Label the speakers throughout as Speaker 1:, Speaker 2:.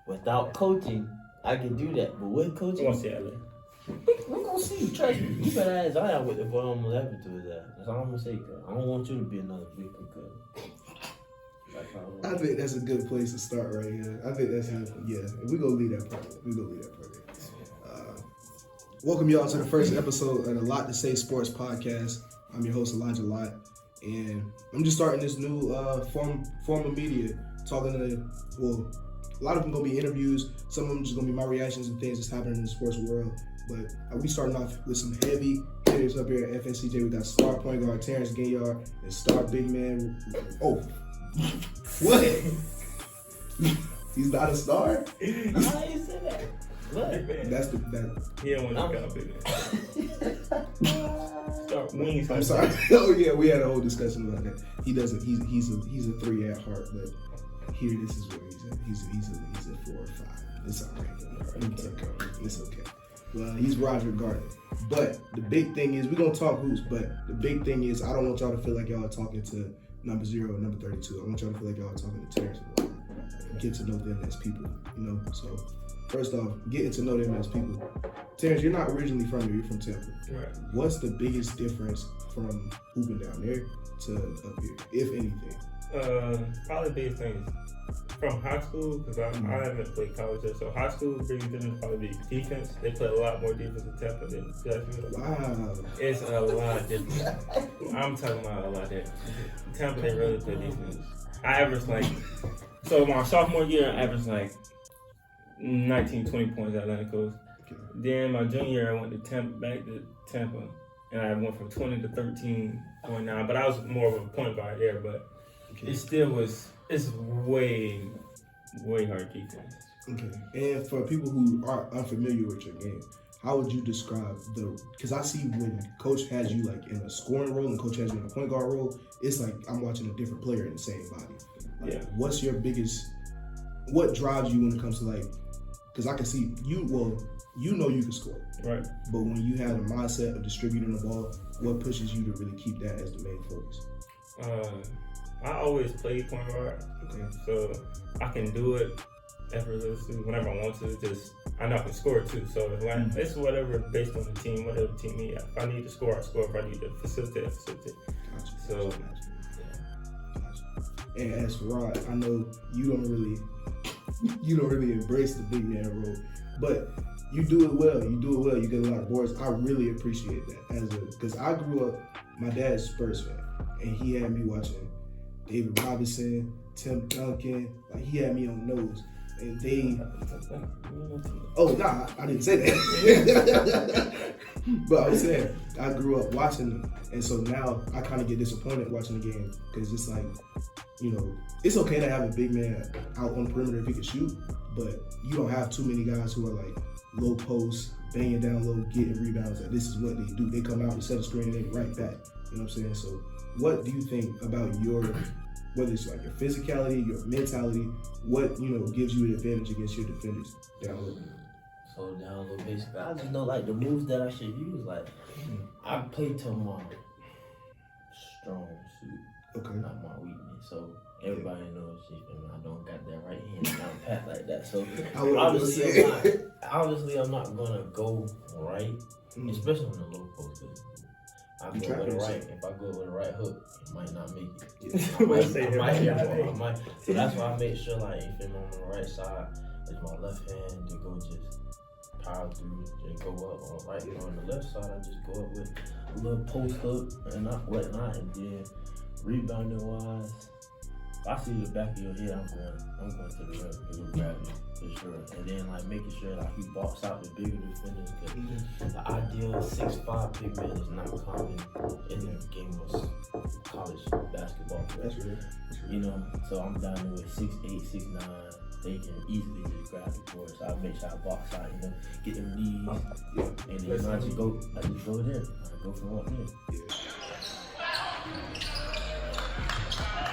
Speaker 1: Without coaching, I can do that. But with coaching,
Speaker 2: I want to see LA.
Speaker 1: we're gonna see. Trust me. You better ask Zion what the boy almost happened to his ass. That's all I'm gonna say, cuz. I don't want you to be another victim, cuz.
Speaker 3: I think that's a good place to start right here. I think that's we're gonna leave that part. Welcome y'all to the first episode of the Lot to Say Sports Podcast. I'm your host Elijah Lott, and I'm just starting this new form of media, talking to a lot of them gonna be interviews. Some of them just gonna be my reactions and things that's happening in the sports world. But we starting off with some heavy hitters up here at FNCJ. We got star point guard Tarence Guinyard and star big man. Oh. What? He's not a star?
Speaker 1: How you say that? What?
Speaker 3: That's that.
Speaker 2: He don't want to go big man. Start wings.
Speaker 3: I'm sorry. Oh yeah, we had a whole discussion about that. He doesn't. He's a 3 at heart, but here this is where he's at. He's a 4 or 5. It's all right. It's okay. Well, he's Roderick Gardner. But the big thing is, we're gonna talk hoops. But the big thing is, I don't want y'all to feel like y'all are talking to number 0 and number 32. I want y'all to feel like y'all are talking to Tarence. Get to know them as people, So first off, getting to know them as people. Tarence, you're not originally from here. You're from Tampa.
Speaker 2: Right.
Speaker 3: What's the biggest difference from hooping down there to up here, if anything?
Speaker 2: Probably the biggest thing is from high school, because I haven't played college yet. So high school, biggest difference probably be defense. They play a lot more defense in Tampa than Jacksonville.
Speaker 3: Wow.
Speaker 2: It's a lot different. I'm talking about a lot different. Tampa, they really play defense. I averaged so my sophomore year, I averaged 19, 20 points at Atlantic Coast. Okay. Then my junior year, I went to back to Tampa, and I went from 20 to 13.9. But I was more of a point guard there, but it still was. It's way hard defense.
Speaker 3: Okay. And for people who are unfamiliar with your game, how would you describe because I see when coach has you in a scoring role and coach has you in a point guard role, it's like I'm watching a different player in the same body. What's your what drives you when it comes to because I can see you you can score. Right. But when you have the mindset of distributing the ball, what pushes you to really keep that as the main focus?
Speaker 2: I always play point guard, so I can do it effortlessly whenever I want to. Just I know I can score too, so it's whatever based on the team, whatever the team needs. If I need to score, I score. If I need to facilitate, I facilitate.
Speaker 3: Gotcha.
Speaker 2: So,
Speaker 3: And as for Rod, I know you don't really embrace the big man role, but you do it well. You get a lot of boards. I really appreciate that because I grew up. My dad's a Spurs fan, and he had me watching David Robinson, Tim Duncan, he had me on those. And they... Oh, nah, I didn't say that. But I was saying, I grew up watching them. And so now I kind of get disappointed watching the game because it's it's okay to have a big man out on the perimeter if he can shoot, but you don't have too many guys who are low post, banging down low, getting rebounds. This is what they do. They come out, they set a screen, and they right back. You know what I'm saying? So what do you think about whether it's your physicality, your mentality, what, gives you an advantage against your defenders down low?
Speaker 1: So down low, basically, I just know the moves that I should use. I play to my strong suit, not my weakness. So everybody knows I don't got that right hand down pat like that. So obviously I'm not gonna go right, especially on the low post. I go with the right. If I go with the right hook, it might not make it. I might. So that's why I make sure if I'm on the right side, it's my left hand to go just power through and go up. On the right and on the left side, I just go up with a little post hook and whatnot, and then rebounding wise, if I see the back of your head, I'm going to the rim. It will grab you for sure. And then making sure he box out the bigger defenders. Because the ideal 6'5" big man is not common in the game of college basketball.
Speaker 3: That's real.
Speaker 1: So I'm down there with 6'8", 6'9". They can easily just grab the board. So I make sure I box out, get them knees, and then I just go there. I go from up there.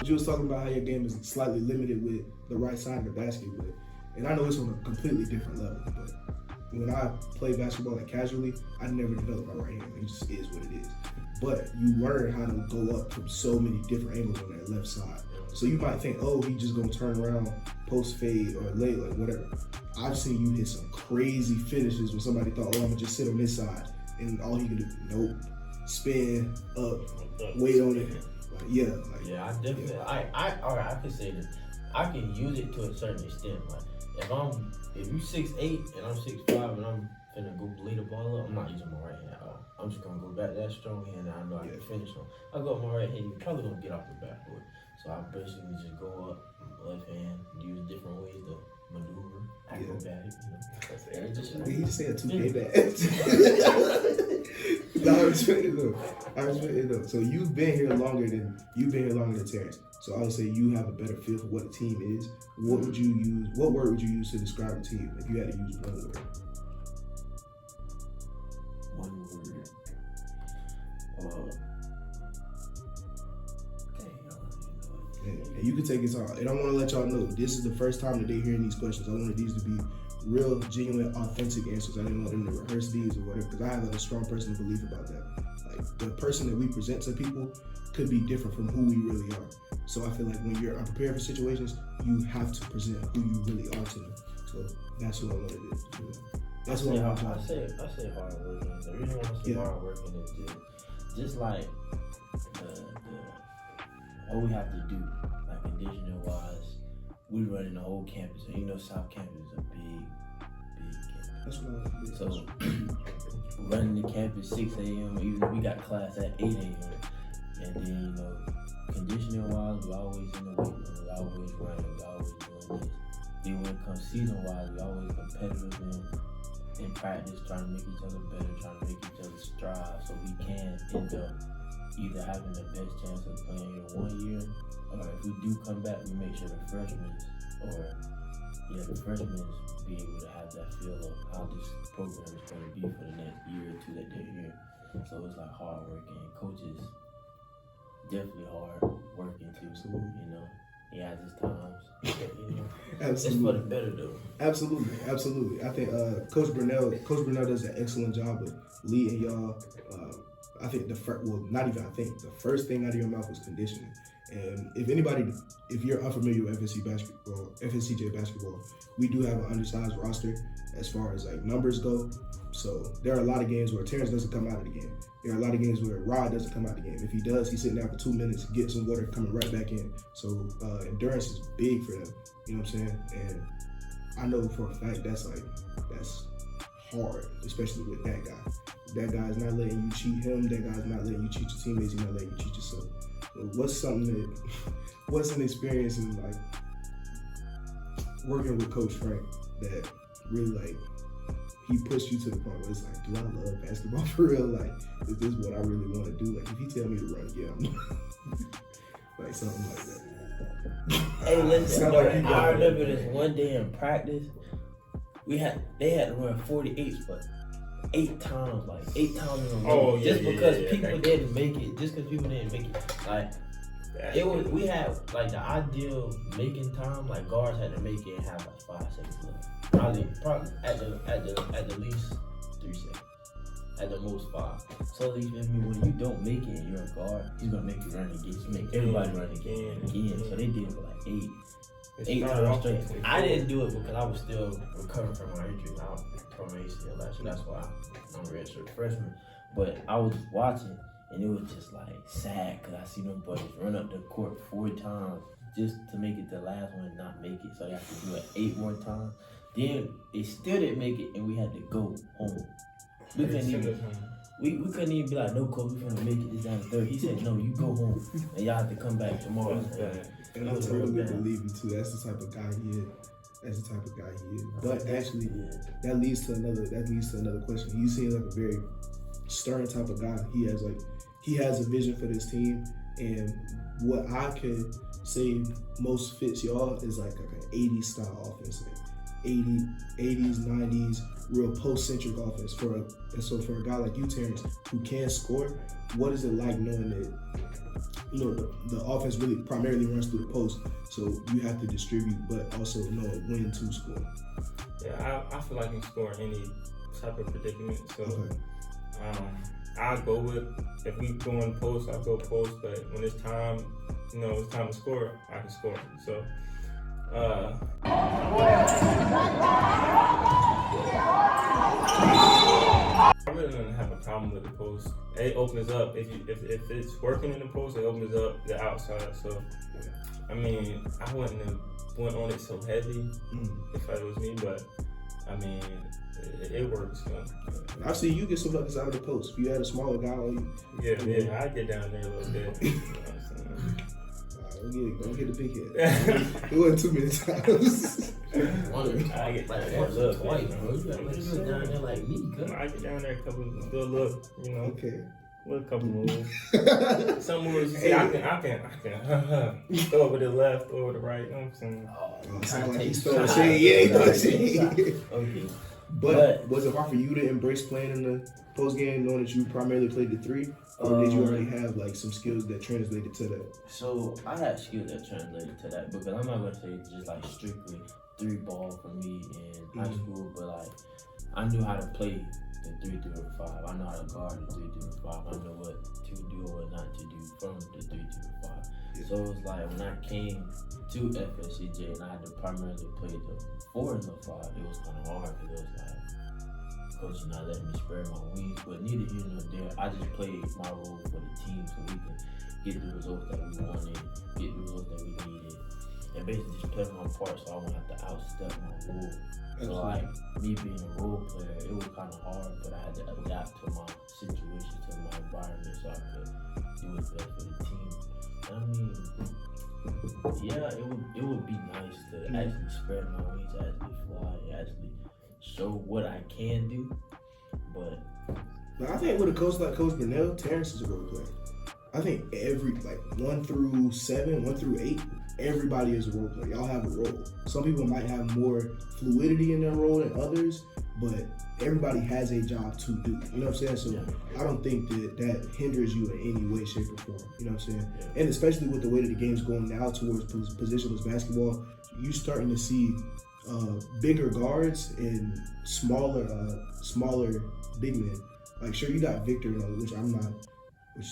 Speaker 3: You was talking about how your game is slightly limited with the right side of the basket, and I know it's on a completely different level, but when I play basketball casually, I never developed my right hand. It just is what it is. But you learn how to go up from so many different angles on that left side. So you might think, oh, he just gonna turn around, post fade or late, like whatever. I've seen you hit some crazy finishes when somebody thought, oh, I'm gonna just sit on this side, and all he can do, nope, spin up, wait on it. Like,
Speaker 1: I definitely. I can say that I can use it to a certain extent. Like if you 6'8" and I'm 6'5" and I'm finna go lay the ball up, I'm not using my right hand at all. I'm just gonna go back that strong hand that I know I can finish on. I go up my right hand, you're probably gonna get off the back foot. So I basically just go up left hand, use different ways to maneuver, acrobatic,
Speaker 3: He just said 2K bad. No, I respect it though. So you've been here longer than Tarence. So I would say you have a better feel for what a team is. What word would you use to describe a team if you had to use one word?
Speaker 1: One word.
Speaker 3: And you can take it out. And I want to let y'all know, this is the first time that they're hearing these questions. I wanted these to be real, genuine, authentic answers. I didn't want them to rehearse these or whatever, because I have a strong personal belief about that. Like, the person that we present to people could be different from who we really are. So I feel like when you're unprepared for situations, you have to present who you really are to them. So that's what I wanted to do. That's what I
Speaker 1: say hard working. The reason why I say hard working is just like what we have to do, like conditioning wise, we running the whole campus. And you know South Campus is a big campus.
Speaker 3: That's what I want to do.
Speaker 1: So running the campus 6 a.m. even if we got class at 8 a.m. And then, conditioning wise, we always in the weight room, we always running, we always doing this. Then when it comes season wise, we always competitive in practice, trying to make each other better, trying to make each other strive so we can end up either having the best chance of playing here 1 year, or if we do come back, we make sure the freshmen be able to have that feel of how this program is going to be for the next year or two that they're here. So it's like hard working. Coaches definitely hard working too. He has his times.
Speaker 3: Absolutely.
Speaker 1: It's for the better though.
Speaker 3: Absolutely. I think Coach Brunell does an excellent job of leading y'all. I think the first thing out of your mouth was conditioning. And if you're unfamiliar with FSCJ basketball, we do have an undersized roster as far as like numbers go. So there are a lot of games where Tarence doesn't come out of the game. There are a lot of games where Rod doesn't come out of the game. If he does, he's sitting down for 2 minutes, get some water, coming right back in. So endurance is big for them. You know what I'm saying? And I know for a fact that's hard, especially with that guy. That guy's not letting you cheat him. That guy's not letting you cheat your teammates. He's not letting you cheat yourself. What's an experience in like working with Coach Frank that really like he pushed you to the point where it's like, do I love basketball for real? Like, is this what I really want to do? Like, if he tell me to run, like something like that.
Speaker 1: Hey, listen, I remember this one day in practice. They had to run 48s, but 8 times in a row. Because people didn't make it. Like we had like the ideal making time. Like guards had to make it and have like 5 seconds left. Probably at the least 3 seconds. At the most 5. So at least when you don't make it and you're a guard, he's gonna make you run again. He's gonna make everybody run again. So they did it for like 8 times straight. I didn't do it because I was still recovering from my injury. I was from ACL last year. That's why I'm a redshirt freshman. But I was just watching, and it was just like sad because I see them boys run up the court 4 times just to make it the last one and not make it. So they have to do it 8 more times. Then they still didn't make it, and we had to go home. We couldn't even be like, no, coach, we're gonna make it this down the 3rd. He said, no, you go home, and y'all have to come back tomorrow.
Speaker 3: And I totally believe you too. That's the type of guy he is. But actually, that leads to another question. He seems like a very stern type of guy. He has a vision for this team, and what I could say most fits y'all is like an 80s style offense, like 80s, 90s, real post-centric offense. For a guy like you, Tarence, who can score, what is it like knowing that the offense really primarily runs through the post, so you have to distribute, but also know when to score?
Speaker 2: Yeah, I feel like I can score any type of predicament. So I'll go with, if we go in post, I'll go post, but when it's time, it's time to score, I can score. So, I really don't have a problem with the post. It opens up if it's working in the post, it opens up the outside. So, I mean, I wouldn't have went on it so heavy if it was me, but I mean, it works.
Speaker 3: I see you get some nuggets out of the post. If you had a smaller guy on you.
Speaker 2: Yeah, I get down there a little bit. You know what I'm saying?
Speaker 3: Don't get the big head. It wasn't too many times.
Speaker 1: I get twice, bro. You gotta down there like me, good.
Speaker 2: I get down there a couple, do a look,
Speaker 3: Okay.
Speaker 2: With a couple moves. Some moves you see, I can throw over the left, over the right. You know what I'm saying?
Speaker 3: Sound like he's throwing shade. Yeah, he throwing shade. Okay. But was it hard for you to embrace playing in the post game, knowing that you primarily played the three, or did you already have like some skills that translated to that?
Speaker 1: So I had skills that translated to that, because I'm not gonna say just like strictly 3-ball for me in high school, but like I knew how to play the 3 through 5. I know how to guard the 3 through 5. I know what to do or what not to do from the 3 through 5. Yeah. So it was like when I came to FSCJ and I had to primarily play the 4 and the 5, it was kind of hard because it was like, coach not letting me spread my wings, but neither here nor there. I just played my role for the team so we can get the results that we wanted, get the results that we needed, and basically just play my part so I wouldn't have to outstep my role. So like me being a role player, it was kind of hard, but I had to adapt to my situation, to my environment, so I could do what's best for the team. I mean, yeah, it would be nice to actually spread my wings, actually fly, actually show what I can do, but
Speaker 3: I think with a coach like Coach Burnell, Tarence is a role player. I think every 1 through 7, 1 through 8, everybody is a role player. Y'all have a role. Some people might have more fluidity in their role than others, but everybody has a job to do. You know what I'm saying? So I don't think that hinders you in any way, shape, or form. You know what I'm saying? Yeah. And especially with the way that the game's going now towards positionless basketball, you starting to see bigger guards and smaller big men. Like, sure, you got Victor, which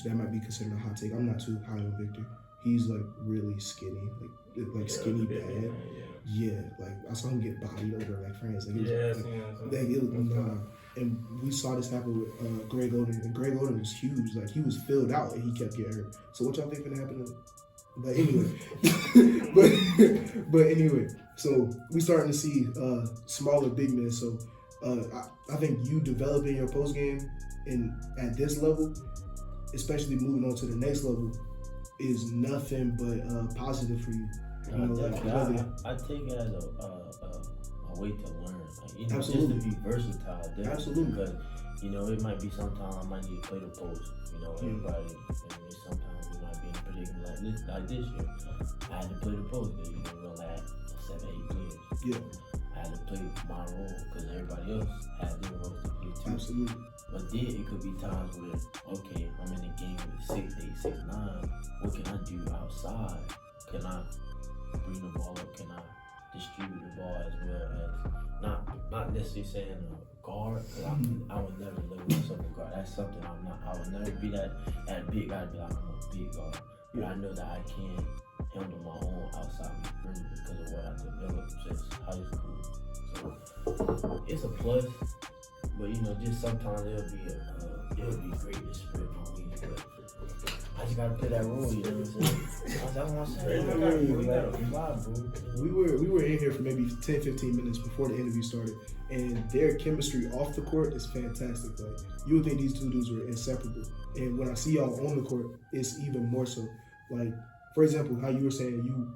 Speaker 3: that might be considered a hot take. I'm not too high on Victor. He's like really skinny, like skinny bad. Yeah, like I saw him get bodied over like France. And we saw this happen with Greg Oden, and Greg Oden was huge. Like he was filled out, and he kept getting hurt. So what y'all think gonna happen? But anyway, so we starting to see smaller big men. So I think you developing your post game at this level, especially moving on to the next level, is nothing but positive for you.
Speaker 1: I take it as a way to learn, just to be versatile. Definitely. Absolutely. Because it might be sometimes I might need to play the post. Everybody. Sometimes we might be in a predicament like this year. I had to play the post because we only had 7, 8 players. Yeah. I had to play my role because everybody else had their roles to play too. Absolutely. But then it could be times where, okay, I'm in the game with 6'8", 6'9". What can I do outside? Can I bring the ball up? Can I distribute the ball as well as not necessarily saying a guard? Cause I would never label myself a guard. That's something I'm not. I would never be that big. I'd be like, I'm a big guard. But I know that I can handle my own outside perimeter because of what I developed since high school. So it's a plus. But just sometimes it'll be great to spread my wings, but I just gotta play that role, you know what I'm saying? That's what I'm saying. We gotta fly, bro.
Speaker 3: We were in here for maybe 10-15 minutes before the interview started, and their chemistry off the court is fantastic. Like you would think these two dudes were inseparable, and when I see y'all on the court, it's even more so. Like, for example, how you were saying you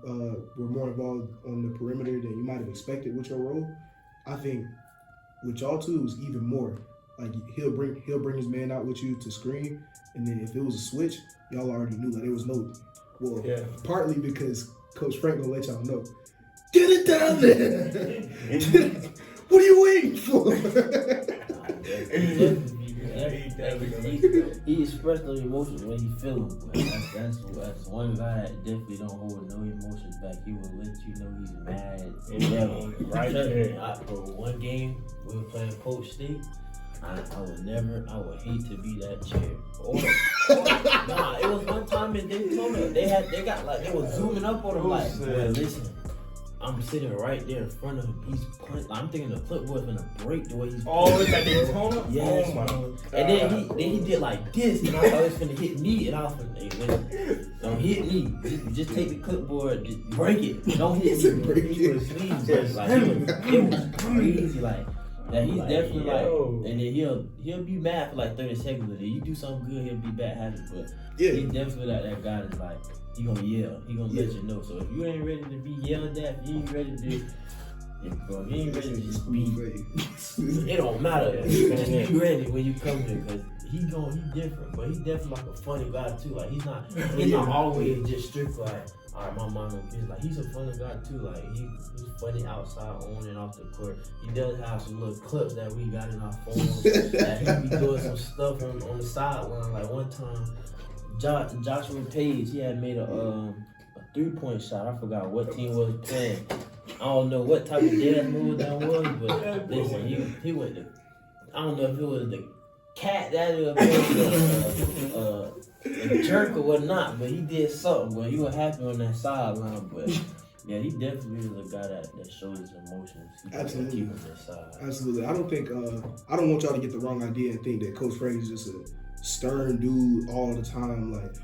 Speaker 3: were more involved on the perimeter than you might have expected with your role. I think with y'all two, it was even more. Like he'll bring his man out with you to screen, and then if it was a switch, y'all already knew. Like there was no, partly because Coach Frank gonna let y'all know, get it down there. What are you waiting for?
Speaker 1: He expressed no emotions when he feels. That's one guy that definitely don't hold no emotions back. He will let you know he's mad. Right there. Bro, one game we were playing Post State. I would hate to be that chair. Nah, it was one time in Daytona, they was zooming up on him like, well, listen, I'm sitting right there in front of him. He's punching. I'm thinking the clipboard's gonna break the way he's.
Speaker 2: Oh, it's at Daytona?
Speaker 1: Yes,
Speaker 2: oh my
Speaker 1: God. And then he did like this, and I thought he was gonna hit me, and I was like, hey, listen, don't hit me. Just take the clipboard, just break it. Don't hit me.
Speaker 3: Break it.
Speaker 1: Please, like it was crazy, like. That he's definitely like, and then he'll be mad for like 30 seconds, but if you do something good, he'll be back happy. But he's definitely that guy that's like, he gonna yell, he gonna let you know. So if you ain't ready to be yelled at, if you ain't ready to, if you ain't ready to just be, it don't matter. Just be ready when you come there, cause he's different, but he's definitely like a funny guy too. Like he's not always just strict like, all right, my mom gonna be like, he's a funny guy too. Like he's funny outside, on and off the court. He does have some little clips that we got in our phones that he be doing some stuff on the sideline. Like one time, Joshua Page, he had made a 3-point shot. I forgot what team was playing. I don't know what type of dance move that was, but listen, he went to, I don't know if it was the cat that was a jerk or whatnot, but he did something. But he was happy on that sideline. But yeah, he definitely was a guy that shows his emotions.
Speaker 3: Absolutely.
Speaker 1: Keep him to the side.
Speaker 3: Absolutely. I don't think I don't want y'all to get the wrong idea and think that Coach Frank is just a stern dude all the time. Like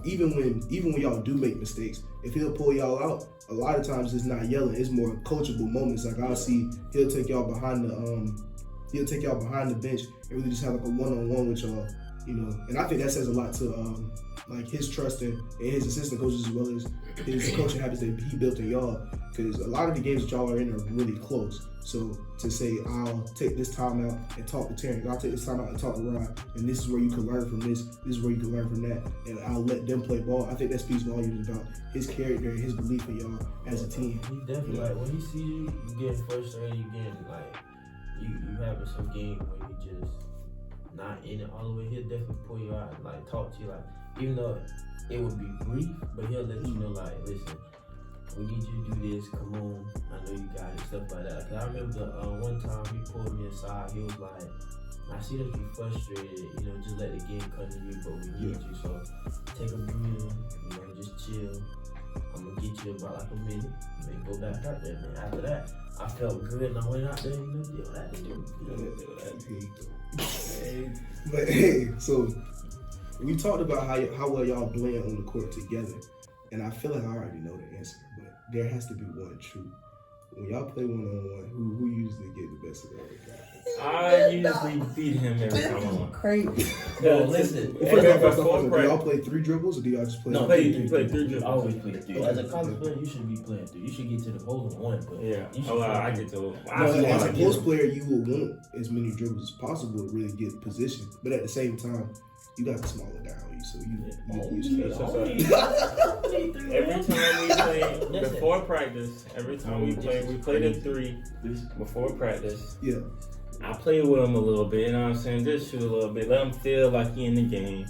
Speaker 3: even when y'all do make mistakes, if he'll pull y'all out, a lot of times it's not yelling. It's more coachable moments. Like I'll see he'll take y'all behind the bench and really just have like a one-on-one with y'all, you know. And I think that says a lot to like his trust in his assistant coaches as well as his coaching habits that he built in y'all. Because a lot of the games that y'all are in are really close. So to say, I'll take this time out and talk to Tarence, I'll take this time out and talk to Rod, and this is where you can learn from this is where you can learn from that, and I'll let them play ball. I think that speaks volumes about his character and his belief in y'all as a team.
Speaker 1: He definitely, like, when he see you getting frustrated, you getting, like, you having some game where you just not in it all the way, he'll definitely pull you out and, like, talk to you, like, even though it would be brief, but he'll let you know, like, listen, we need you to do this, come on, I know you got it, stuff like that. Cause I remember one time he pulled me aside, he was like, I see that you frustrated, you know, just let the game come to you, but we need you, so take a breather, you know, just chill. I'm gonna get you about like a minute, and then go back out there, man. After that, I felt good, and I went out there, you know, did what I had to do.
Speaker 3: But hey, so we talked about how well y'all blend on the court together, and I feel like I already know the answer, but there has to be one truth. When y'all play one-on-one, who usually get the best of that guy?
Speaker 2: I usually beat him every time I'm on.
Speaker 1: Crazy. Well, listen.
Speaker 3: Do y'all play 3 dribbles or do y'all just play?
Speaker 1: No,
Speaker 2: play 3 dribbles.
Speaker 1: I always play 3. As a college player, you should be playing 3. You should get to the hole in 1, but
Speaker 2: yeah. I get to.
Speaker 3: As a post player, you will want as many dribbles as possible to really get position, but at the same time, you got to small it down. So
Speaker 2: every time we play before practice, we play the 3 before practice.
Speaker 3: Yeah.
Speaker 2: I play with him a little bit, you know what I'm saying? Just shoot a little bit, let him feel like he in the game.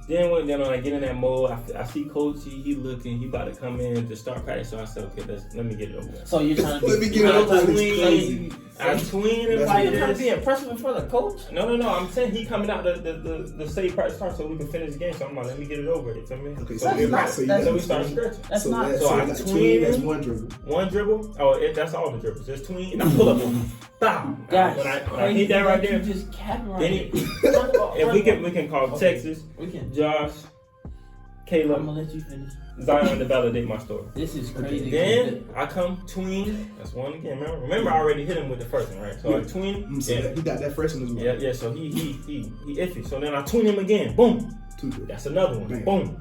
Speaker 2: Then when I get in that mode, I see Coach, he looking, he about to come in to start practice. So I said, okay, let me get it over.
Speaker 1: So you're trying to
Speaker 3: let me get it over.
Speaker 2: I tween him
Speaker 1: like you're trying to be impressive in front of the coach?
Speaker 2: No. I'm saying he coming out the state practice start so we can finish the game. So I'm like, let me get it over. You feel me?
Speaker 3: Okay,
Speaker 2: so we start stretching.
Speaker 1: That's not.
Speaker 3: So I tween. That's one dribble.
Speaker 2: One dribble. Oh, that's all the dribbles. There's tween. And I pull up. Bow.
Speaker 1: Guys,
Speaker 2: when I hit that right there,
Speaker 1: just capping right
Speaker 2: then if we can call Texas, Josh, Caleb,
Speaker 1: I'm gonna let you finish.
Speaker 2: Zion to validate my story.
Speaker 1: This is crazy.
Speaker 2: Then I come tween. That's one again. Remember I already hit him with the first one, right? So I tween.
Speaker 3: So he got that freshman as well.
Speaker 2: Yeah. So he iffy. So then I tween him again. Boom. That's another one.
Speaker 3: Bam.
Speaker 2: Boom.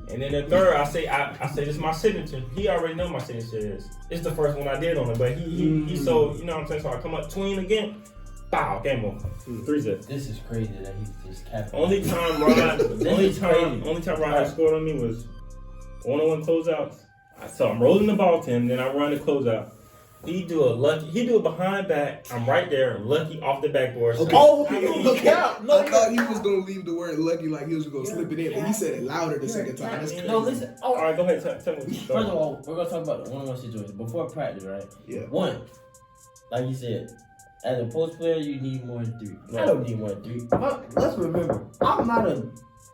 Speaker 2: And then the third, I say this is my signature. He already know my signature is. It's the first one I did on him, but he so you know what I'm saying. So I come up tween again. Bow, game over. 3-0.
Speaker 1: This is crazy that he's just capping.
Speaker 2: Only time Rod has scored on me was one-on-one closeouts. So I'm rolling the ball to him, then I run the closeout. He do it behind back. I'm right there, lucky off the backboard.
Speaker 3: Okay. I thought he was gonna leave the word lucky like he was gonna slip it in, but he said it louder the second time. That's crazy.
Speaker 1: No, listen.
Speaker 2: All right, go ahead. Tell me.
Speaker 1: First of all, we're gonna talk about the one-on-one situation before practice, right?
Speaker 3: Yeah.
Speaker 1: One, like you said, As a post player, you need more than 3. I don't need more than 3. But let's remember, I'm not a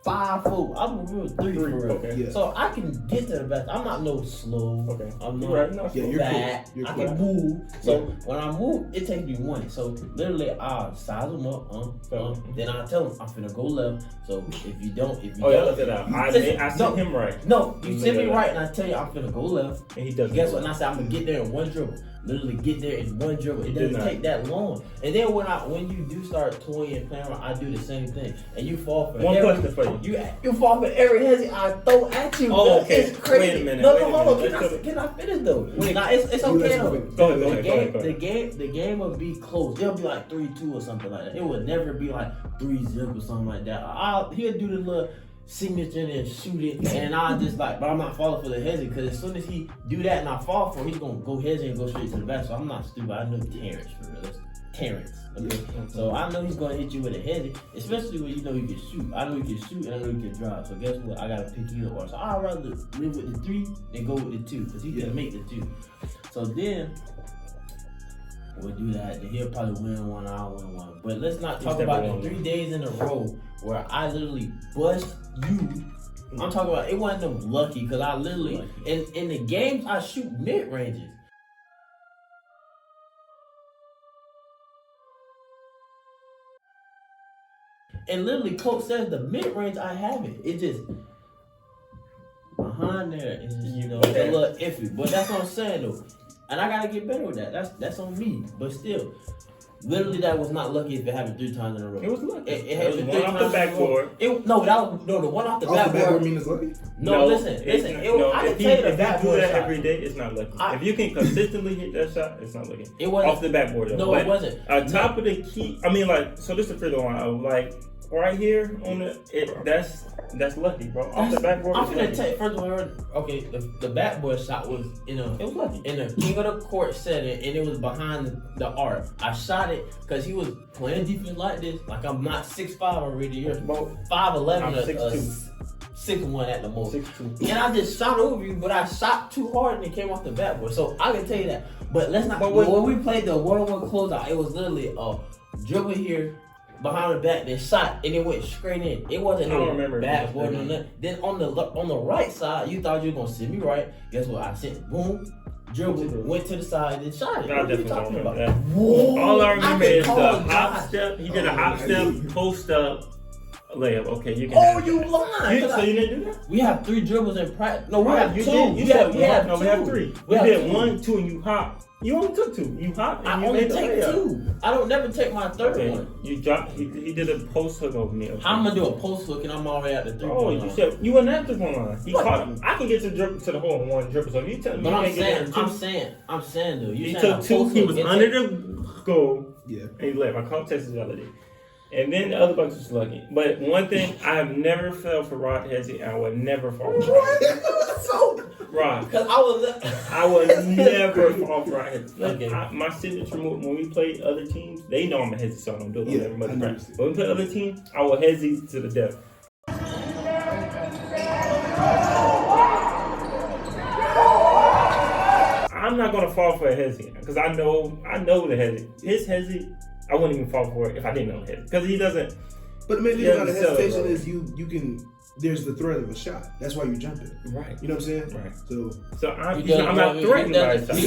Speaker 1: 5'4". I'm a real 3 for real.
Speaker 2: Okay.
Speaker 3: Yeah.
Speaker 1: So I can get to the basket. I'm not no slow.
Speaker 2: Okay.
Speaker 1: I'm not
Speaker 2: right. No,
Speaker 3: you're
Speaker 1: fat.
Speaker 3: You're
Speaker 1: I
Speaker 3: cool.
Speaker 1: can move. So when I move, it takes me 1. So literally, I'll size them up. Then I tell them I'm finna go left. So if you don't,
Speaker 2: look at that. I sent him right.
Speaker 1: No, you send me right, and I tell you I'm finna go left.
Speaker 2: And he does.
Speaker 1: Guess what? And I said I'm gonna get there in 1 dribble. Literally get there in 1 dribble. It doesn't take that long. And then when you do start toying and playing around, I do the same thing. And you fall for
Speaker 2: one question for you.
Speaker 1: You fall for every hezzy I throw at you.
Speaker 2: Oh, okay.
Speaker 1: It's crazy.
Speaker 2: Wait a minute.
Speaker 1: No, hold on. Can I finish though? Nah, it's okay though.
Speaker 2: Go ahead.
Speaker 1: The game will be close. It'll be like 3-2 or something like that. It will never be like 3-0 or something like that. He'll do the little signature and shoot it, and I just like, but I'm not falling for the hezzy because as soon as he do that and I fall for him, he's gonna go hezzy and go straight to the back. So I'm not stupid. I know Tarence for real. That's Tarence. Okay? So I know he's gonna hit you with a hezzy, especially when you know he can shoot. I know he can shoot and I know he can drive. So guess what? I gotta pick either or. So I'd rather live with the 3 than go with the 2 because he can make the 2. So then we'll do that. Then he'll probably win 1. I'll win 1. But let's not talk about the 3 days in a row where I literally bust you. I'm talking about it wasn't no lucky because I literally in the games I shoot mid ranges. And literally, coach says the mid range I have it. It just behind there is just, a little iffy. But that's what I'm saying though. And I gotta get better with that. That's on me. But still, literally that was not lucky if it happened 3 times in a row.
Speaker 2: It was lucky.
Speaker 1: It happened 3
Speaker 2: one
Speaker 1: times
Speaker 2: off the backboard.
Speaker 1: The one off the backboard.
Speaker 3: Mean it's lucky?
Speaker 1: No, listen. I can tell you the backboard
Speaker 2: do that
Speaker 1: shot.
Speaker 2: every day, it's not lucky. If you can consistently hit that shot, it's not lucky.
Speaker 1: It wasn't
Speaker 2: off the backboard though.
Speaker 1: No, it wasn't.
Speaker 2: On top of the key, I mean, like, so this is the free throw line. Like right here on that's lucky, bro. Off the backboard.
Speaker 1: I'm gonna tell you first of all. Okay, the backboard shot was it was lucky in a king of the court setting, and it was behind the arc. I shot it because he was playing defense like this. Like I'm not 6'5" already. You're about 5'11" or 6'2". 6'1" at the most. 6'2". And I just shot over you, but I shot too hard and it came off the backboard. So I can tell you that. But let's not. But when we played the 1-on-1 closeout, it was literally a dribble here, behind the back, then shot, and it went straight in. It wasn't no backboard or nothing. Then on the right side, you thought you were gonna send me right. Guess what? I sent boom, dribble, went to the side, and shot it. What are you talking about? Whoa,
Speaker 2: all I remember is the hop step. He did a hop step, post up, layup. Okay, you can.
Speaker 1: Oh, you lying?
Speaker 2: So you didn't do that?
Speaker 1: We have 3 dribbles in practice. No, we have 2.
Speaker 2: We have 3. We did 1, 2, and you hop. You only took 2. You hopped.
Speaker 1: I only take 2. I don't never take my third one.
Speaker 2: You dropped. He did a post hook over me. Okay.
Speaker 1: I'm gonna do a post hook and I'm already at the 3-point line.
Speaker 2: You said you were not the 3-point line. He caught him. I can get to the hole in 1 dribble. So you tell me.
Speaker 1: But I'm saying though.
Speaker 2: He took 2. He was under the goal.
Speaker 3: Yeah.
Speaker 2: And he left. I caught Texas validate. And then the other bucks was lucky. But one thing, I have never fell for Rod Hezzy, and I would never fall for Rod. Rod.
Speaker 1: Because
Speaker 2: I would never fall for Rod Hezzy.
Speaker 1: Okay.
Speaker 2: My signature move, when we play other teams, they know I'm a Hezzy, so I don't do it every much practice. But when we play other teams, I will Hezzy to the death. I'm not going to fall for a Hezzy, because I know the Hezzy. His Hezzy, I wouldn't even fall for it if I didn't know him. Because he doesn't.
Speaker 3: But the main thing about the hesitation is you can. There's the threat of a shot. That's why you're jumping.
Speaker 2: Right.
Speaker 3: You know what I'm saying?
Speaker 2: Right.
Speaker 3: So
Speaker 2: I'm not threatened by a shot.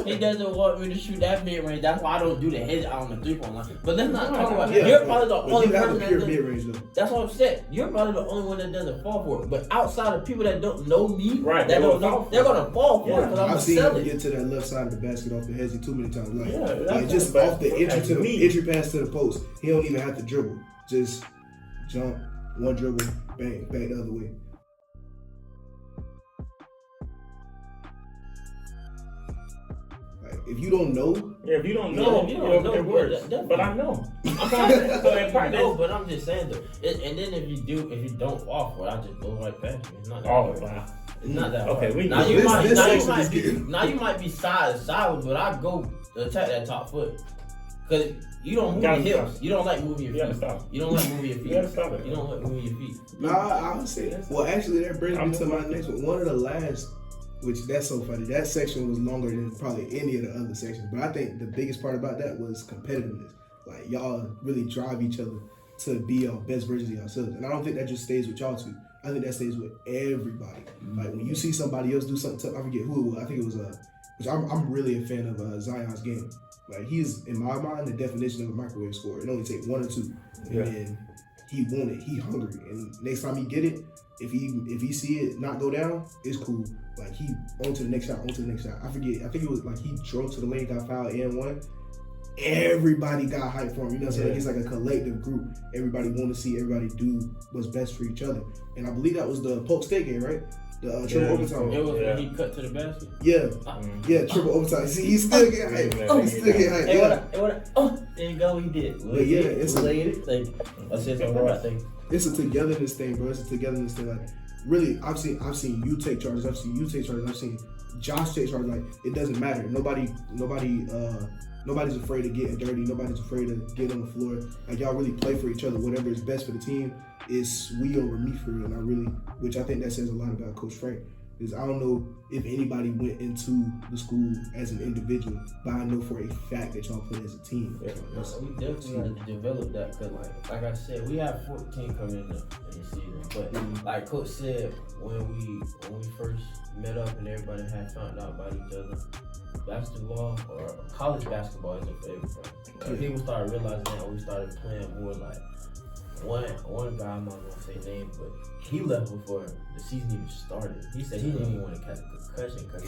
Speaker 1: He doesn't want me to shoot that mid range. That's why I don't do the head on the 3-point line. But let's not talk about it. You're probably the only person that does. Mid-range, though. That's what I'm saying. You're probably the only one that doesn't fall for it. But outside of people that don't know me,
Speaker 2: right,
Speaker 1: that don't know, they're gonna fall for it because I'm
Speaker 3: I've seen him get to that left side of the basket off the hezzy too many times. Like just off the entry pass to the post. He don't even have to dribble. Just jump, 1 dribble, bang, back the other way. Like, if you don't know,
Speaker 2: it works. But I know.
Speaker 1: But I'm just saying though. And then if you don't fall for it, I just go right past you. It's not that hard.
Speaker 2: Wow.
Speaker 1: It's not that hard.
Speaker 2: Okay,
Speaker 1: now you might be sideways, but I go attack that top foot. Cause you don't move your hips. You don't like moving your feet. You don't like moving your feet.
Speaker 2: You gotta stop it.
Speaker 1: You don't like moving your feet.
Speaker 3: I would say that. Well, actually, that brings me to my next one. One of the last which that's so funny. That section was longer than probably any of the other sections. But I think the biggest part about that was competitiveness. Like y'all really drive each other to be your best versions of yourselves. And I don't think that just stays with y'all two. I think that stays with everybody. Like when you see somebody else do something tough, I forget who it was. I think it was which I'm really a fan of Zion's game. Like he's in my mind the definition of a microwave scorer. It only takes 1 or 2, and then he want it. He hungry, and next time he get it, if he see it not go down, it's cool. Like he on to the next shot, I forget. I think it was like he drove to the lane, got fouled, and won. Everybody got hyped for him. You know what I'm saying? Like it's like a collective group. Everybody want to see everybody do what's best for each other. And I believe that was the Polk State game, right? The triple overtime.
Speaker 1: It was when he cut to the basket.
Speaker 3: Yeah, triple overtime. See, he still get hyped. He still get hyped.
Speaker 1: There you go. He did.
Speaker 3: But yeah, it's
Speaker 1: It's
Speaker 3: a togetherness thing, bro. It's a togetherness thing. Like really, I've seen you take charges. I've seen you take charges. I've seen Josh take charges. Like it doesn't matter. Nobody's afraid of getting dirty. Nobody's afraid to get on the floor. Like y'all really play for each other. Whatever is best for the team is we over me for real. And which I think that says a lot about Coach Frank. Because I don't know if anybody went into the school as an individual, but I know for a fact that y'all play as a team.
Speaker 1: Yeah, we definitely got to develop that. Cause like I said, we have 14 coming in the season. But like Coach said, when we first met up and everybody had found out about each other, basketball or college basketball is a favorite for me. People started realizing that when we started playing more like one guy, I'm not gonna say names, but he left before the season even started. He said he didn't even want to catch a concussion because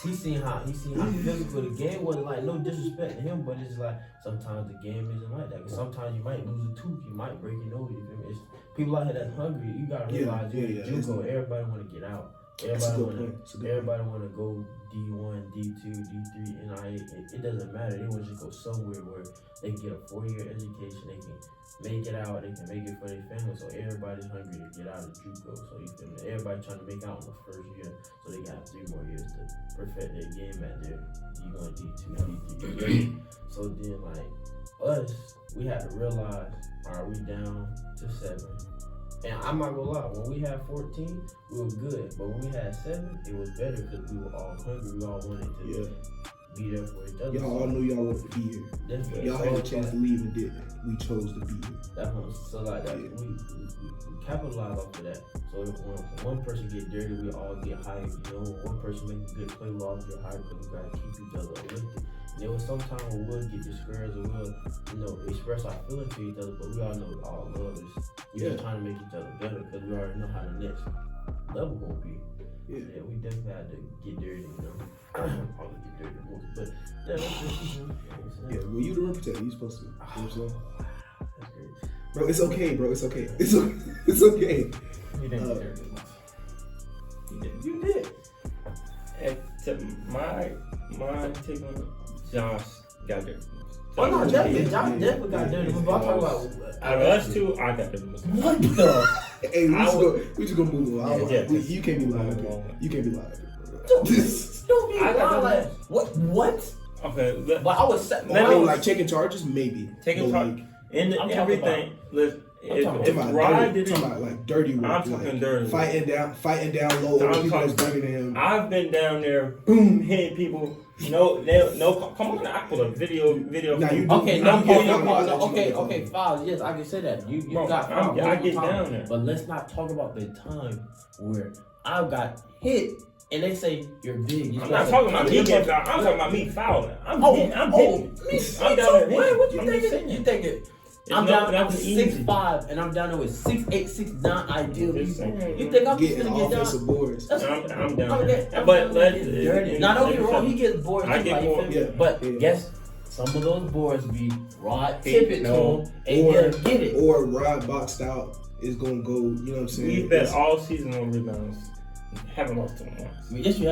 Speaker 1: he seen how physical the game was. Like no disrespect to him, but it's like sometimes the game isn't like that. Sometimes you might lose a tooth, you might break your nose. You feel me? It's people out here that's hungry. You gotta realize you're JUCO. Everybody want to get out. Everybody want to go D1, D2, D3, NIA. It doesn't matter. They want to just go somewhere where they can get a 4-year education. They can make it out. They can make it for their family. So everybody's hungry to get out of JUCO. So you feel me? Everybody trying to make out in the first year, so they got 3 more years to perfect their game at their D1, D2, D3. So then, like us, we had to realize, are we down to 7? And I'm not gonna lie, when we had 14, we were good. But when we had 7, it was better because we were all hungry. We all wanted to be there for each other.
Speaker 3: Y'all all knew y'all wanted to be here.
Speaker 1: Definitely.
Speaker 3: Y'all had a chance to leave and didn't. We chose to be here.
Speaker 1: So like that, we capitalize off of that. So if one person get dirty, we all get hyped. You know, one person make a good play, we all get hyped because we gotta keep each other uplifted. There was some time when we'll get discouraged or we'll, express our feelings to each other, but we all know all love is just trying to make each other better because we already know how the next level gonna be. Yeah, we definitely had to get dirty, probably get dirty the most, but that's just,
Speaker 3: well, you the rim protector, you supposed to. You know what I'm saying?
Speaker 1: That's great.
Speaker 3: Bro, it's okay, bro. It's okay. It's okay.
Speaker 2: You didn't get dirty.
Speaker 1: You did.
Speaker 2: And to my take on it, Josh got dirty.
Speaker 1: Oh no, Josh definitely got dirty. But I'm talking about
Speaker 2: out of us two, I got dirty.
Speaker 1: What the?
Speaker 3: Hey, we just gonna move on. You can't be lying. You can't be lying.
Speaker 1: Don't be lying. What?
Speaker 2: Okay,
Speaker 1: but I was set.
Speaker 3: Like taking charges, maybe.
Speaker 2: Taking charges in everything. Listen,
Speaker 3: if Rod did like dirty work,
Speaker 2: I'm talking dirty.
Speaker 3: Fighting down low over people that's bigger than him.
Speaker 2: I've been down there, boom, hitting people. No, come on, I put a video.
Speaker 3: Now you do.
Speaker 1: Okay, fine. Yes, I can say that. You
Speaker 2: bro,
Speaker 1: got.
Speaker 2: I get down there.
Speaker 1: But let's not talk about the time where I got hit. And they say you're big.
Speaker 2: I'm not talking about me getting fouled. I'm talking about me fouling. I'm hitting. I'm down there.
Speaker 1: What you thinking? You thinking? I'm down there with 6'5" and I'm down there with 6'8", 6'9" ideally. You think I'm just gonna get down?
Speaker 3: Boards.
Speaker 2: I'm down there. But
Speaker 1: not only wrong, he gets boards.
Speaker 2: I get more.
Speaker 1: But guess some of those boards be Rod tip it to him and he'll get it.
Speaker 3: Or Rod boxed out is gonna go. You know what I'm saying?
Speaker 2: We bet all season on rebounds. Haven't lost to them once.
Speaker 1: Yes, you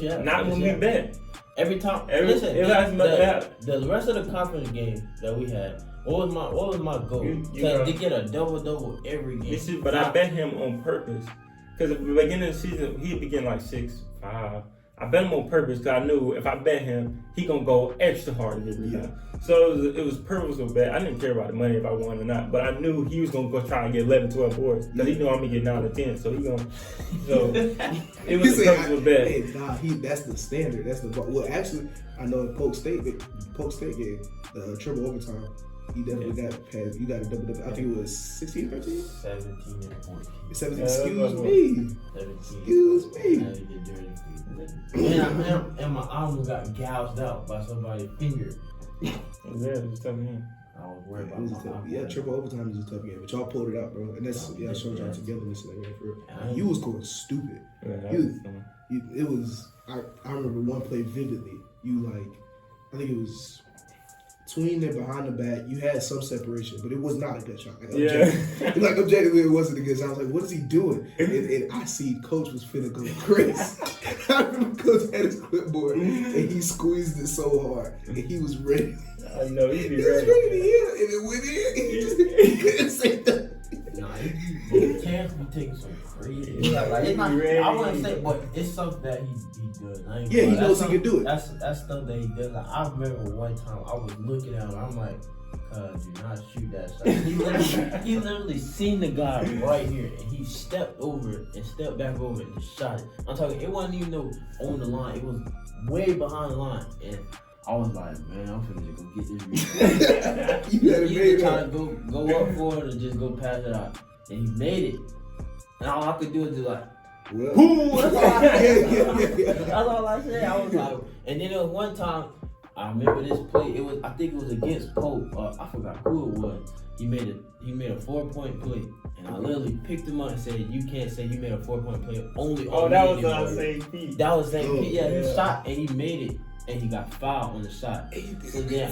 Speaker 1: have.
Speaker 2: Not when we bet.
Speaker 1: Every time.
Speaker 2: Listen,
Speaker 1: the rest of the conference game that we had, what was my goal? To get a double every game.
Speaker 2: But I bet him on purpose. Because at the beginning of the season, he'd begin like 6'5". I bet him on purpose because I knew if I bet him, he gonna go extra hard every time. So it was purposeful bet. I didn't care about the money if I won or not, but I knew he was gonna go try and get 11, 12 boards because he knew I'm gonna get 9 or 10. So he gonna. So it was a purposeful bet.
Speaker 3: Hey, that's the standard. That's the well. Actually, I know in Polk State game, triple overtime. He definitely got past. You got a double. I think it was 16, 13?
Speaker 1: 17 and 14.
Speaker 3: 17. Excuse me.
Speaker 1: 17.
Speaker 3: Excuse me.
Speaker 1: And my arm got gouged out by somebody's finger.
Speaker 2: Yeah, it was tough game.
Speaker 1: I was worried about my arm.
Speaker 3: Yeah, triple overtime is a tough game, but y'all pulled it out, bro. And that's showed y'all togetherness in that game for real. You was going stupid. It was. I remember one play vividly. I think it was. Between and behind the back, you had some separation, but it was not a good shot. Objectively, it wasn't a good shot. I was like, what is he doing? And I see Coach was finna go crazy. I remember Coach had his clipboard, and he squeezed it so hard, and he was ready.
Speaker 2: I know, he was
Speaker 3: ready to hit, and it went in, and he couldn't say that.
Speaker 1: Tarence be taking some crazy. I wouldn't say, but it's something that he does.
Speaker 3: He knows he can do it.
Speaker 1: That's stuff that he does. Like, I remember one time I was looking at him. I'm like, do not shoot that shot. He literally seen the guy right here, and he stepped over and stepped back over and just shot it. I'm talking. It wasn't even on the line. It was way behind the line, and I was like, man, I'm finna just go get this. You either try to go up for it or just go pass it out. And he made it. And all I could do is just like, boom! That's all I said. That's all I said. I was like, and then there was one time, I remember this play. I think it was against Pope. I forgot who it was. He made a 4-point play, and I literally picked him up and said, "You can't say you made a 4-point play only."
Speaker 2: That was the same feat.
Speaker 1: That was the same feat. Yeah, he shot and he made it. And he got fouled on the shot. So then,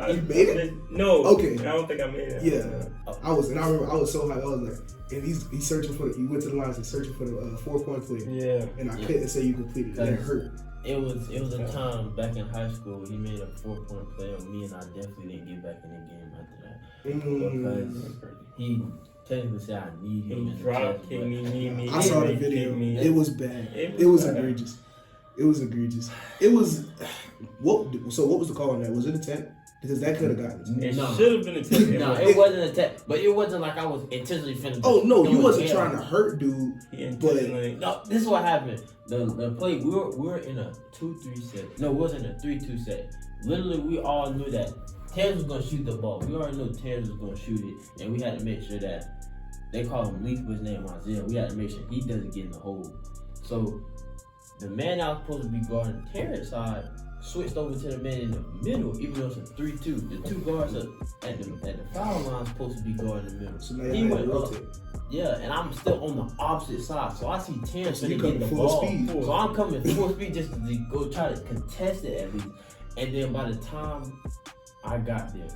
Speaker 1: he
Speaker 3: made it?
Speaker 2: No.
Speaker 3: Okay.
Speaker 2: I don't think I made it.
Speaker 3: Yeah. I remember I was so hyped. I was like, and he's searching for he went to the lines and searching for the 4-point play.
Speaker 2: Yeah.
Speaker 3: And I couldn't say you completed it. It hurt.
Speaker 1: It was a time back in high school he made a 4-point play on me, and I definitely didn't get back in the game after that. Because he technically said I need him.
Speaker 2: He dropped me.
Speaker 3: I saw the video. It was bad. It was egregious. It was egregious. It was. So what was the call on that? Was it a tech? Because that could have gotten
Speaker 2: it. Should have been a tech.
Speaker 1: No, it wasn't a tech. But it wasn't like I was intentionally finna.
Speaker 3: Oh no, you wasn't trying to hurt dude. But
Speaker 1: no, this is what happened. The play we were in a 2-3 set. No, it wasn't a 3-2 set. Literally, we all knew that Terrence was gonna shoot the ball. We already knew Terrence was gonna shoot it, and we had to make sure that they call him Leaf, his name Isaiah. We had to make sure he doesn't get in the hole. So the man that was supposed to be guarding Terrence's side switched over to the man in the middle, even though it's a 3-2. The two guards at the foul line supposed to be guarding the middle.
Speaker 3: So now he went up.
Speaker 1: Yeah, and I'm still on the opposite side, so I see Terrence
Speaker 3: so
Speaker 1: getting the ball.
Speaker 3: Speed.
Speaker 1: So I'm coming full speed just to go try to contest it at least. And then by the time I got there,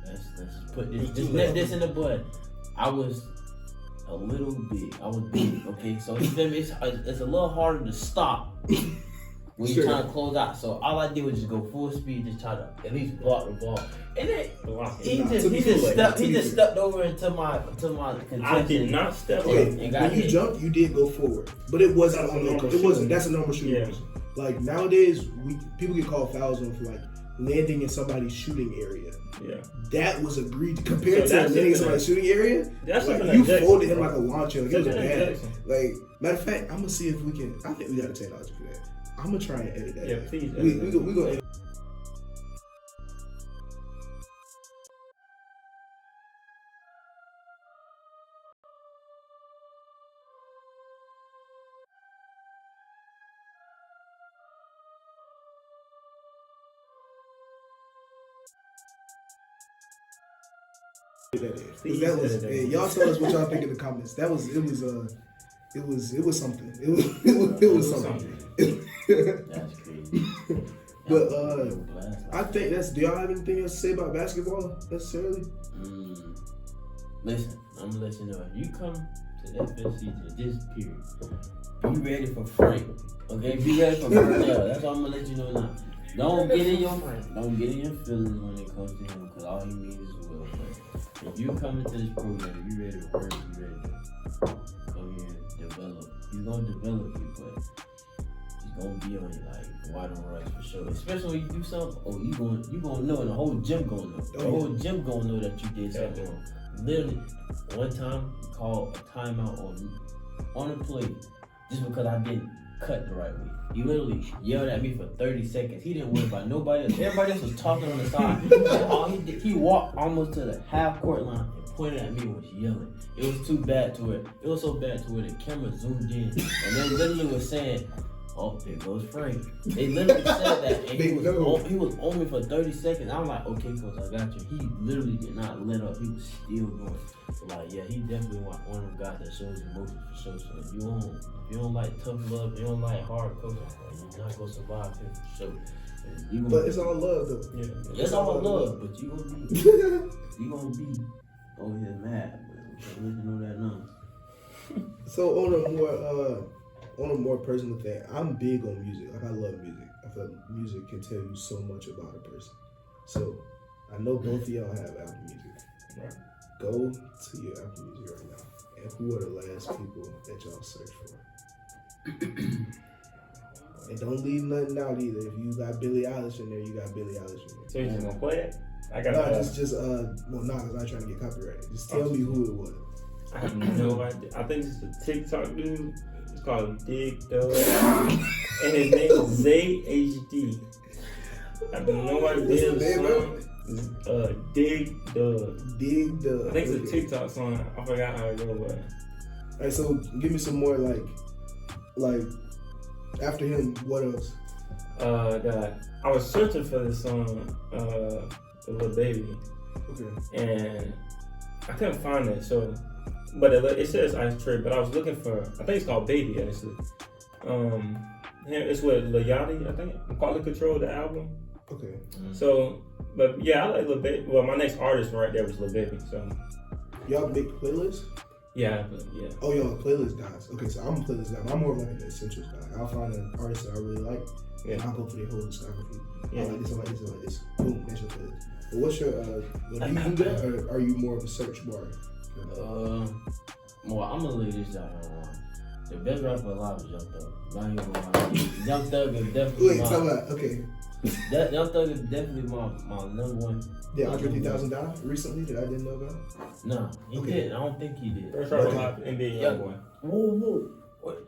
Speaker 1: let's put this in the bud. I was a little big. I was big. Okay, so you feel me? It's a little harder to stop when you're trying to close out. So all I did was just go full speed, just try to at least block the ball. And then he just stepped over into my contention.
Speaker 2: I did not step over.
Speaker 3: When you jumped, you did go forward, but it wasn't on the. It wasn't. That's a normal shooting. Yeah. Like nowadays, people get called fouls on for like landing in somebody's shooting area.
Speaker 2: Yeah,
Speaker 3: that was egregious compared to landing in somebody's shooting area.
Speaker 2: That's
Speaker 3: like you folded him like a launcher. Like it was bad. Like matter of fact, I'm gonna see if we can. I think we got a technology for that. I'm gonna try and edit that.
Speaker 2: Yeah, please.
Speaker 3: We gonna edit. Y'all tell us what y'all think in the comments. It was something. It was something.
Speaker 1: That's crazy.
Speaker 3: But I think that's. Do y'all have anything else to say about basketball necessarily?
Speaker 1: Listen, I'm gonna let you know. If you come to FSC to this period, be ready for Frank. Okay, be ready for Frank. Yeah, that's what I'm gonna let you know now. Don't get in your feelings when it comes to him, because all he means is well. But if you come into this program, you ready to work, you ready to come here and develop. He's gonna develop you, but he's gonna be on you like why don't rush for sure. Especially when you do something, you gonna know, and the whole gym gonna know. The whole gym gonna know that you did something wrong. Literally, one time he called a timeout on the play just because I didn't cut the right way. He literally yelled at me for 30 seconds. He didn't worry about nobody else. Everybody else was talking on the side. All he did, he walked almost to the half court line and pointed at me and was yelling. It was too bad to it. It was so bad to it. The camera zoomed in and they literally was saying, "Oh, there goes Frank." They literally said that, and he was on me for 30 seconds. I'm like, "Okay, coach, I got you." He literally did not let up. He was still going. So like, yeah, he definitely one of them guys that shows emotion for sure. So if you don't like tough love, you don't like hard coaching, you're not gonna survive him for sure.
Speaker 3: But it's all love though.
Speaker 1: Yeah, it's all love, but you gonna be over here mad. But we can't really know that now.
Speaker 3: So on a more personal thing, I'm big on music. Like I love music. I feel like music can tell you so much about a person. So I know both of y'all have Apple Music.
Speaker 2: Right.
Speaker 3: Go to your Apple Music right now. And who are the last people that y'all search for? And don't leave nothing out either. If you got Billie Eilish in there, you got Billie Eilish in there.
Speaker 2: So you just gonna play it? I got
Speaker 3: because I'm not trying to get copyrighted. Just tell me who it was.
Speaker 2: I have no idea. I think it's a TikTok dude. It's called Dig Dug. And his name is ZHD. I have no idea the song. Dig Dug.
Speaker 3: Dig Dug.
Speaker 2: I think it's a TikTok song. I forgot how it goes.
Speaker 3: Alright, so give me some more like after him, what else?
Speaker 2: God. I was searching for this song, The Little Baby.
Speaker 3: Okay.
Speaker 2: And I couldn't find it, so but it says Ice Tray, but I was looking for, I think it's called Baby actually. It's with Lil Yachty, I think. Quality Control, the album.
Speaker 3: Okay.
Speaker 2: So, but yeah, I like Lil Baby. Well, my next artist right there was Lil Baby. So,
Speaker 3: y'all make playlists?
Speaker 2: yeah.
Speaker 3: Oh, y'all playlist guys. Okay, so I'm a playlist guy. I'm more like an essentials guy. I'll find an artist that I really like, and I'll go through their whole discography.
Speaker 2: Yeah.
Speaker 3: I like this, I like this, I like this. Boom, that's your playlist. But what's your? Do you do that, or are you more of a search bar?
Speaker 1: Well, I'm gonna lay this out on one. The best rapper alive is Young Thug. Not even gonna lie. Young Thug is definitely
Speaker 3: Wait, tell me that. Okay.
Speaker 1: Young Thug is definitely my number one.
Speaker 3: Did Andre 3000 die recently that I didn't know about?
Speaker 1: No, he did. I don't think he did.
Speaker 2: First rapper alive, NBA Youngboy.
Speaker 1: Whoa.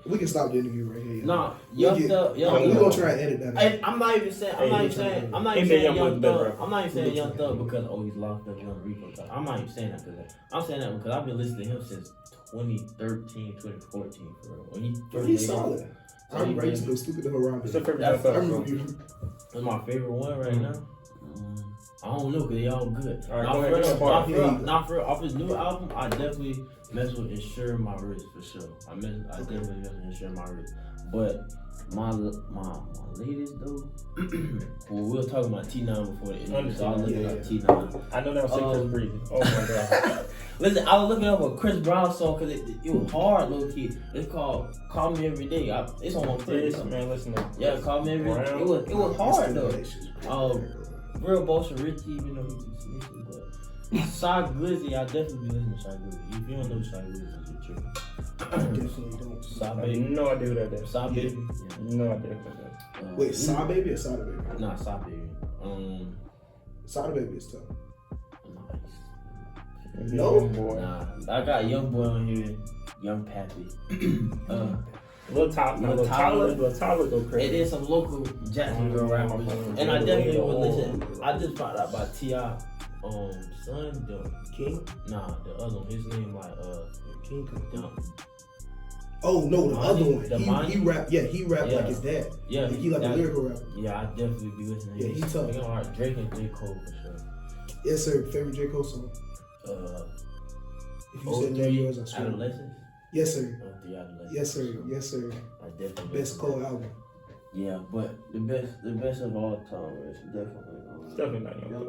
Speaker 3: We can stop the interview right here.
Speaker 1: Nah, Young Thug.
Speaker 3: We're gonna try and edit that.
Speaker 1: I'm not even saying Young Thug. I'm not even saying Young Thug because he's locked up on Rico. I'm not even saying that because I'm saying that because I've been listening to him since 2013, 2014 for real. When he first
Speaker 3: he's solid. I'm ready to go stupid to Harambe.
Speaker 2: What's your favorite song?
Speaker 1: That's my favorite one right now. I don't know because they all good.
Speaker 2: All right,
Speaker 1: Not for real. Off his new album, I definitely mess with Insure My Wrist for sure. I definitely mess with Insure My Wrist. But my latest though, well, we were talking about T9 before the interview, so I was looking up T9.
Speaker 2: I know that was Chris Breezy. Oh my god.
Speaker 1: Listen, I was looking up a Chris Brown song because it was hard, low key. It's called "Call Me Every Day." It's on my playlist.
Speaker 2: Man, listen.
Speaker 1: Yeah, "Call Me Every Day." It was hard though. Real Boss and Richie, even though he's missing, but Shy Glizzy, I definitely be listening to Shy Glizzy. If you don't know Shy Glizzy, you're tripping.
Speaker 3: I definitely don't.
Speaker 1: Shy Baby.
Speaker 2: No idea who that is.
Speaker 1: Shy Baby.
Speaker 2: Yeah. No idea who that is.
Speaker 3: Wait, Shy Baby or Sada Baby?
Speaker 1: Nah, Shy Baby.
Speaker 3: Sada Baby is tough.
Speaker 1: Nice.
Speaker 3: No.
Speaker 1: Nah, I got Young Boy on here, Young Pappy.
Speaker 2: Lil Tyler go crazy.
Speaker 1: It is some local Jacksonville rappers, and I definitely would listen. I just found out about T.I. Son, the
Speaker 3: King?
Speaker 1: Nah, the other one. His name
Speaker 3: King. Oh no, the other one. He rap. Yeah, he rap like his dad.
Speaker 1: Yeah,
Speaker 3: he like a lyrical rapper.
Speaker 1: Yeah, I definitely be listening.
Speaker 3: Yeah, he's tough.
Speaker 1: Drake and J. Cole for sure.
Speaker 3: Yes, sir. Favorite J. Cole song? If you said no yours, I swear.
Speaker 1: Adolescence.
Speaker 3: Yes, sir.
Speaker 1: Yes,
Speaker 3: sir. Yes, sir.
Speaker 1: I definitely
Speaker 3: best Cole album.
Speaker 1: Yeah, but the best of all time is definitely
Speaker 2: not Young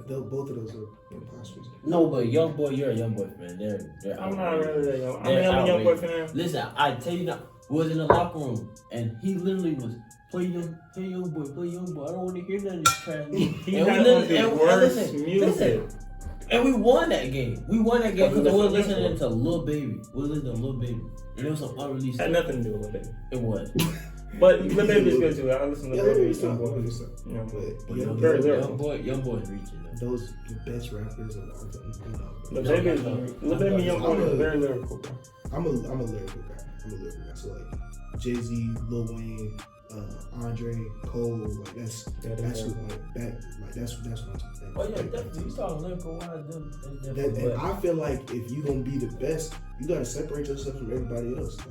Speaker 2: Thug.
Speaker 3: Both of those are imposters.
Speaker 1: No, but Young Boy, you're a Young Boy fan. They're
Speaker 2: I'm not really that young. I'm a Young Boy fan.
Speaker 1: Listen, I tell you now, was in the locker room and he literally was play Young Boy. I don't want to hear none of this trash.
Speaker 2: He has one of the worst music.
Speaker 1: And we won that game. We won that game because we were listening to Lil Baby. We were listening to Lil Baby. And there was some unreleased
Speaker 2: Had
Speaker 1: stuff.
Speaker 2: nothing to do with it.
Speaker 1: It was.
Speaker 2: But Lil Baby's good too. I listen to Lil Baby.
Speaker 1: Young boy's reaching.
Speaker 3: Those the best rappers of all time.
Speaker 2: Lil Baby, Young Boy is very lyrical, bro.
Speaker 3: I'm a lyrical guy. So like Jay-Z, Lil Wayne, Andre, Cole, like that's what I'm talking about.
Speaker 1: Oh yeah, definitely. You talking lyrical wise,
Speaker 3: and I feel like if you gonna be the best, you gotta separate yourself from everybody else. Like,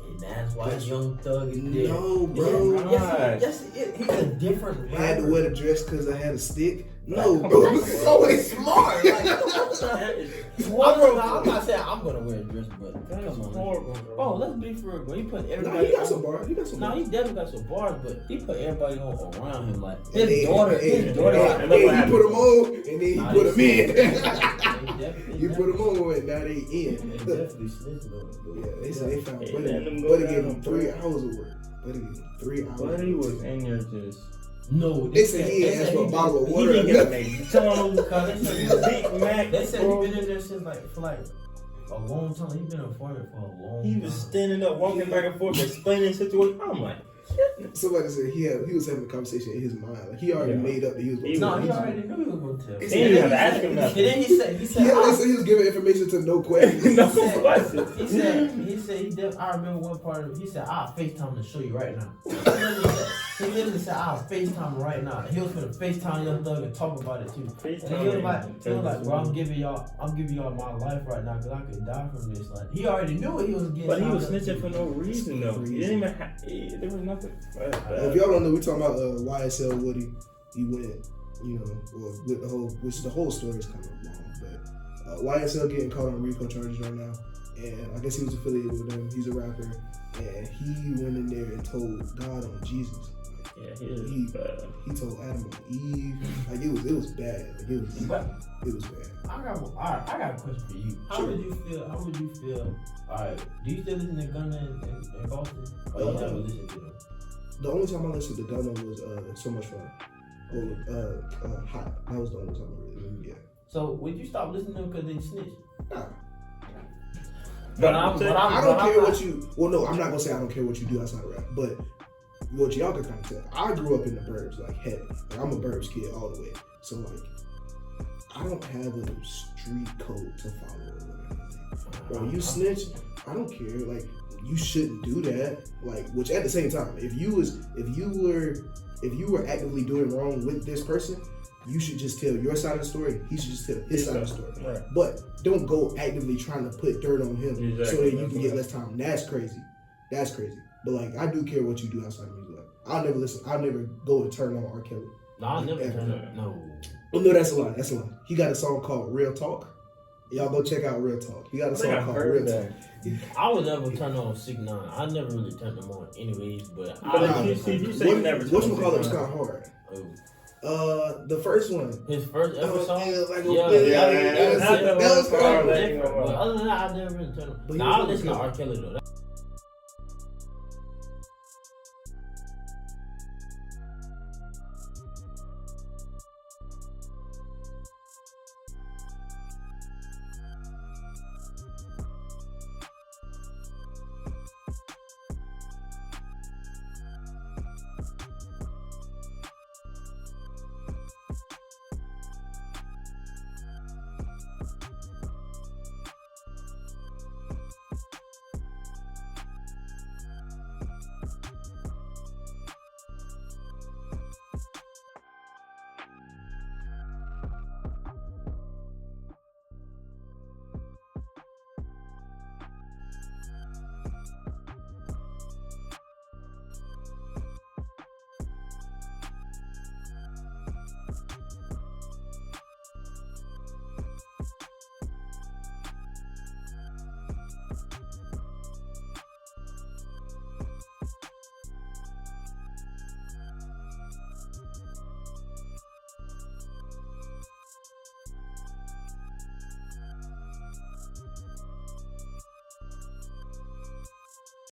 Speaker 1: and that's why Young Thug is there.
Speaker 3: No, bro.
Speaker 1: Yes, he's a different rapper.
Speaker 3: I had to wear the dress because I had a stick. No, bro. It's always smart.
Speaker 1: I'm not saying I'm gonna wear a dress, but
Speaker 2: That's horrible, bro.
Speaker 1: Oh, let's be for real, bro. He put everybody.
Speaker 3: Nah, he got some bars.
Speaker 1: No, he definitely got some bars, but he put everybody on around him. Like
Speaker 3: And
Speaker 1: his daughter.
Speaker 3: And he put them on, and then he put them in. He put them on, and now they in.
Speaker 1: They definitely snitched on him.
Speaker 3: Yeah, they said they found Buddy gave him 3 hours of work. Buddy gave him 3 hours.
Speaker 2: Buddy was in there just.
Speaker 1: No,
Speaker 3: they said he asked for a bottle of
Speaker 2: He
Speaker 3: water.
Speaker 2: didn't get a name. Tell him because they said he's Big Mac.
Speaker 1: They said he been in there since for a long time. He been in foreign for a long time.
Speaker 2: He was standing up, walking back and forth, explaining the situation. I'm like,
Speaker 3: Somebody said he was having a conversation in his mind. Like he already made up that he was going to
Speaker 1: tell. No, he already knew he was going to tell.
Speaker 2: He didn't have to ask him nothing.
Speaker 1: And then he said
Speaker 3: they said he was giving information to no questions.
Speaker 2: No questions.
Speaker 1: He said, I remember one part of it. He said, I'll FaceTime to show you right now. He literally said, I'll FaceTime right now. And he was going to FaceTime Young Thug and talk about it too. And he was like, bro, I'm giving y'all my life right now because I could die from this. Like, he already knew what he was getting.
Speaker 2: But he was snitching for no reason though. He didn't even there was nothing.
Speaker 3: If y'all don't know, we talking about YSL Woody. He went, with the whole story is kind of long, but YSL getting caught on RICO charges right now, and I guess he was affiliated with them. He's a rapper, and he went in there and told God on Jesus. He told Adam on Eve. Like it was bad. Like it was bad.
Speaker 1: I got a question for you. How would you feel? All right, do you still listen to Gunna and Boston? Or you never listen to them?
Speaker 3: The only time I listened to Gunna was So Much Fun. Hot. That was the only time I really. Yeah.
Speaker 1: So would you stop listening to them because they snitched?
Speaker 3: Nah.
Speaker 1: But
Speaker 3: I don't care what you. Well, no, I'm not gonna say I don't care what you do outside of rap, but what y'all can kind of tell. I grew up in the burbs, like heavy. Like, I'm a burbs kid all the way. So like, I don't have a street code to follow or whatever. Bro, you snitch, I don't care. Like, you shouldn't do that. Like, which at the same time, if you were actively doing wrong with this person, you should just tell your side of the story. He should just tell his side of the story.
Speaker 2: Right.
Speaker 3: But don't go actively trying to put dirt on him so that you can get less time. That's crazy. But like, I do care what you do outside of music. Like, I'll never listen. I'll never go and turn on R. Kelly.
Speaker 1: No, I'll never turn on. No.
Speaker 3: Well, no, that's a lie. He got a song called Real Talk. Y'all go check out Real Talk. He got a song called Real Talk.
Speaker 1: I would never turn on 6ix9ine. I never really turned them on anyways, but
Speaker 2: you say you never.
Speaker 3: What's one called? It's kind of hard. The first one.
Speaker 1: His first ever song?
Speaker 3: That
Speaker 1: was
Speaker 3: was hard.
Speaker 1: But other than that, I never really turned on. Now I listen to R. Kelly though.